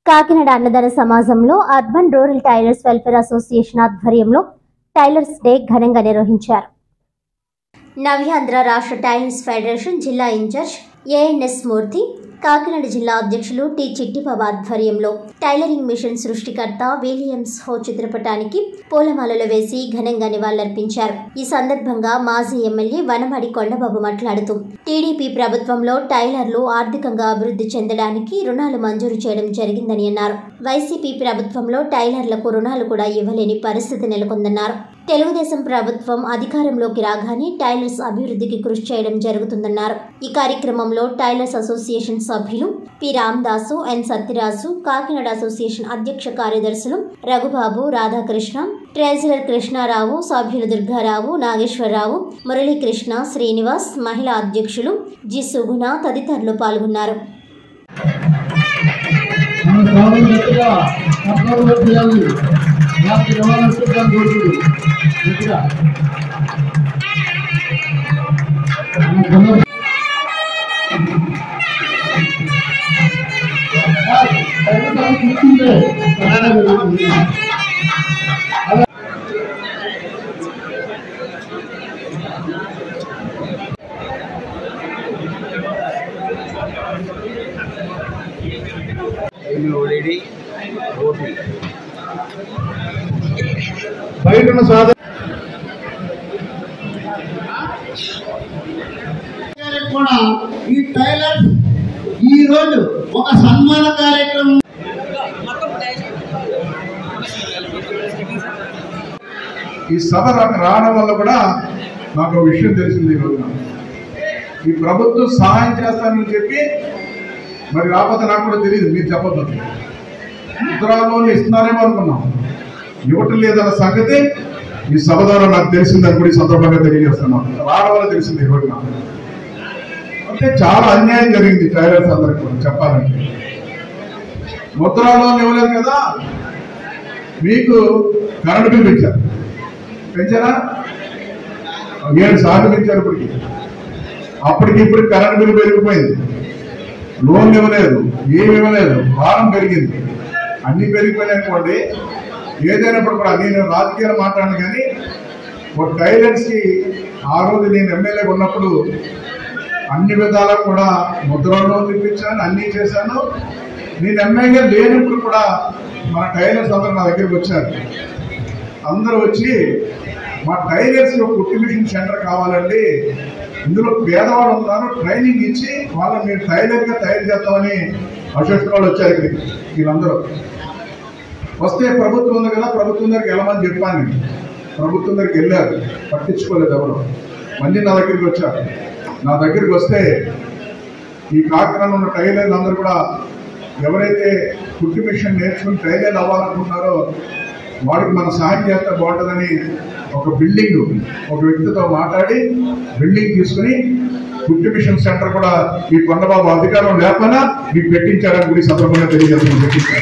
కాకినాడ అన్నదాన సమాజంలో urban rural tailors welfare association ఆధ్వర్యంలో టైలర్స్ డే ఘనంగా నిర్వహించారు. నవ్యాంధ్ర రాష్ట్ర టైలర్స్ ఫెడరేషన్ జిల్లా ఇన్ఛార్జ్ ఏఎన్ఎస్ మూర్తి, కాకినాడ జిల్లా అధ్యక్షులు టి చిట్టిబాబు ఆధ్వర్యంలో టైలరింగ్ మిషన్ సృష్టికర్త విలియమ్స్ హో చిత్రపటానికి పూలమాలలు వేసి ఘనంగా నివాళులర్పించారు. ఈ సందర్భంగా మాజీ ఎమ్మెల్యే వనమాడి కొండబాబు మాట్లాడుతూ టీడీపీ ప్రభుత్వంలో టైలర్లు ఆర్థికంగా అభివృద్ధి చెందడానికి రుణాలు మంజూరు చేయడం జరిగిందని అన్నారు. వైసీపీ ప్రభుత్వంలో టైలర్లకు రుణాలు కూడా ఇవ్వలేని పరిస్థితి నెలకొందన్నారు. తెలుగుదేశం ప్రభుత్వం అధికారంలోకి రాగానే టైలర్స్ అభివృద్ధికి కృషి చేయడం జరుగుతుందన్నారు. ఈ కార్యక్రమంలో టైలర్స్ అసోసియేషన్ సభ్యులు పి రామదాసు, ఎన్ సత్యరాజు, కాకినాడ అసోసియేషన్ అధ్యక్ష కార్యదర్శులు రఘుబాబు, రాధాకృష్ణ, ట్రెజరర్ కృష్ణారావు, సభ్యులు దుర్గారావు, నాగేశ్వరరావు, మురళీకృష్ణ, శ్రీనివాస్, మహిళా అధ్యక్షులు జి సుగుణ తదితరులు పాల్గొన్నారు. కూడా ఈ టైలర్స్ ఈ రోజు ఒక సన్మాన కార్యక్రమం ఈ సభ రావడం వల్ల కూడా నాకు ఒక విషయం తెలిసింది. ఈ రోజున ఈ ప్రభుత్వం సహాయం చేస్తానని చెప్పి మరి రాకపోతే నాకు కూడా తెలియదు, మీరు చెప్పద్దు. ఉత్తరాలు ఇస్తున్నారేమో అనుకున్నాం, ఇవ్వటం లేదన్న సంగతి ఈ సభ ద్వారా నాకు తెలిసిందని కూడా ఈ సందర్భంగా తెలియజేస్తున్నాం. రావడం వల్ల తెలిసింది ఈ రోజున. అంటే చాలా అన్యాయం జరిగింది టైలర్స్ అందరికి కూడా చెప్పాలంటే. ముద్రాలో ఇవ్వలేదు కదా, మీకు కరెంటు బిల్లు ఇచ్చారు, పెంచారా? 7 సార్లు పెంచారు. అప్పటికి ఇప్పుడు కరెంటు బిల్లు పెరిగిపోయింది. లోన్లు ఇవ్వలేదు, ఏమి ఇవ్వలేదు, భారం పెరిగింది, అన్ని పెరిగిపోయినాయి అనుకోండి. ఏదైనప్పుడు కూడా నేను రాజకీయాలు మాట్లాడను కానీ ఒక టైలర్స్కి ఆ రోజు నేను ఎమ్మెల్యేగా ఉన్నప్పుడు అన్ని విధాలా కూడా ముద్రలో తెప్పించాను, అన్నీ చేశాను. నేను ఎమ్మెల్యే లేనప్పుడు కూడా మన టైలర్స్ అందరూ నా దగ్గరికి వచ్చారు. అందరూ వచ్చి మా టైలర్స్ కుట్టి మిషన్ సెంటర్ కావాలండి, ఇందులో పేదవాళ్ళు ఉన్నారు, ట్రైనింగ్ ఇచ్చి వాళ్ళని మీరు టైలర్గా తయారు చేస్తామని అసోసియేషన్ వాళ్ళు వచ్చారు ఇక్కడికి. వీళ్ళందరూ వస్తే ప్రభుత్వం ఉంది కదా, ప్రభుత్వం దగ్గరికి వెళ్ళమని చెప్పాను నేను. ప్రభుత్వం దగ్గరికి వెళ్ళారు, పట్టించుకోలేదు ఎవరు. మళ్ళీ నా దగ్గరికి వచ్చారు. నా దగ్గరికి వస్తే ఈ కాకినాడలో ఉన్న టైలర్లు అందరూ కూడా ఎవరైతే కుట్టి మిషన్ నేర్చుకుని టైలర్లు అవ్వాలనుకుంటున్నారో వాడికి మనం సహాయం చేస్తే బాగుంటుందని ఒక బిల్డింగ్ ఒక వ్యక్తితో మాట్లాడి బిల్డింగ్ తీసుకుని కుట్టి మిషన్ సెంటర్ కూడా ఈ కొండబాబు అధికారం లేకపోయినా మీకు పెట్టించారని కూడా ఈ సందర్భంగా తెలియజేస్తుంది.